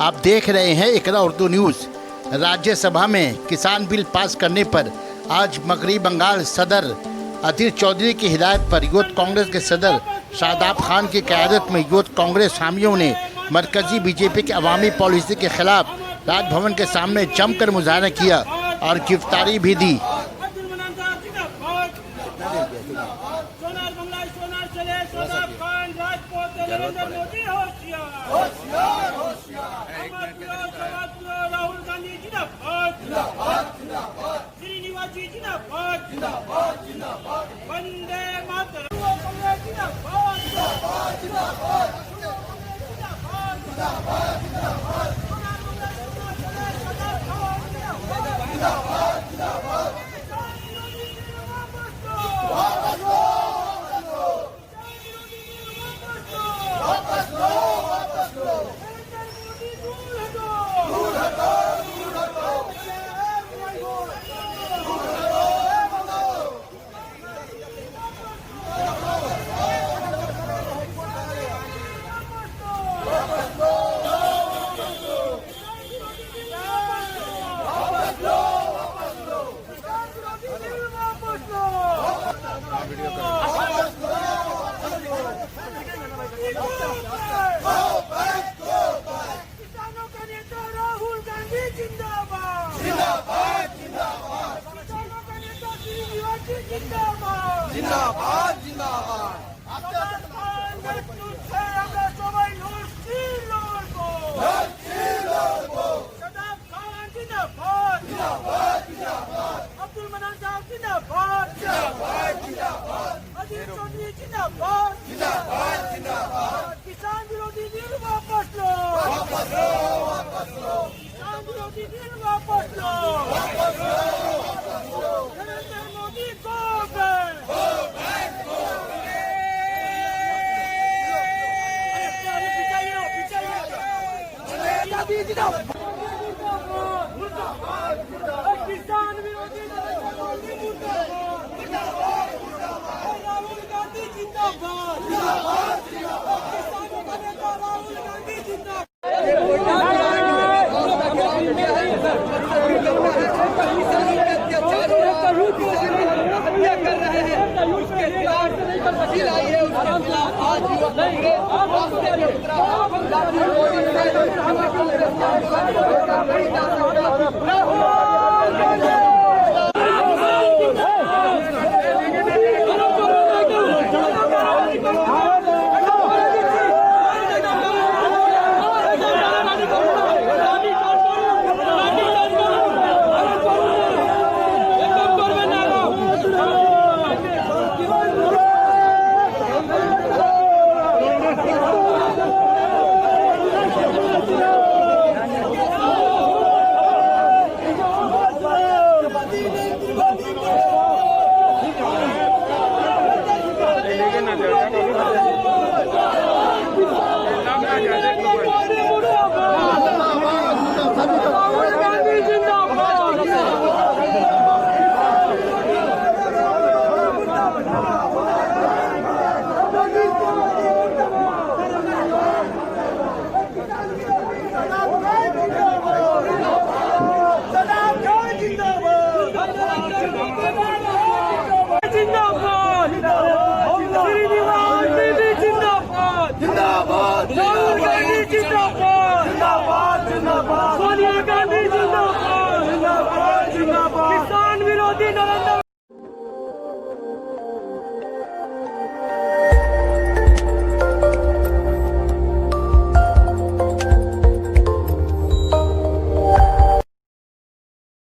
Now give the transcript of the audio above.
आप देख रहे हैं इकरा उर्दू न्यूज़। राज्यसभा में किसान बिल पास करने पर आज मगरबी बंगाल सदर अधीर चौधरी की हिदायत पर यूथ कांग्रेस के सदर शादाब खान की क़यादत में यूथ कांग्रेस हामियों ने मरकजी बीजेपी की अवामी पॉलिसी के खिलाफ राजभवन के सामने जमकर मुजाहरा किया और गिरफ्तारी भी दी। राहुल गांधी वंदे मातरम। किसानों का नेता राहुल गांधी जिंदाबाद जिंदाबाद जिंदाबाद। किसानों का नेता श्रीनिवास जिंदाबाद जिंदाबाद जिंदाबाद। अब्दुल मनान साहब जिंदाबाद जिंदाबाद जिंदाबाद। अधीर चौधरी जिंदाबाद जिंदाबाद जिंदाबाद। किसान विरोधी बिल वापस लो वापस लो वापस लो। किसान विरोधी बिल वापस लो वापस लो वापस लो। नरेंद्र मोदी को किसान विरोधी राहुल गांधी जिंदाबाद जिंदाबाद जिंदाबाद। किसानों का नेता राहुल गांधी जिंदाबाद। कर रहे हैं उसके खिलाफ लाइए, उसके खिलाफ आज युवा कांग्रेस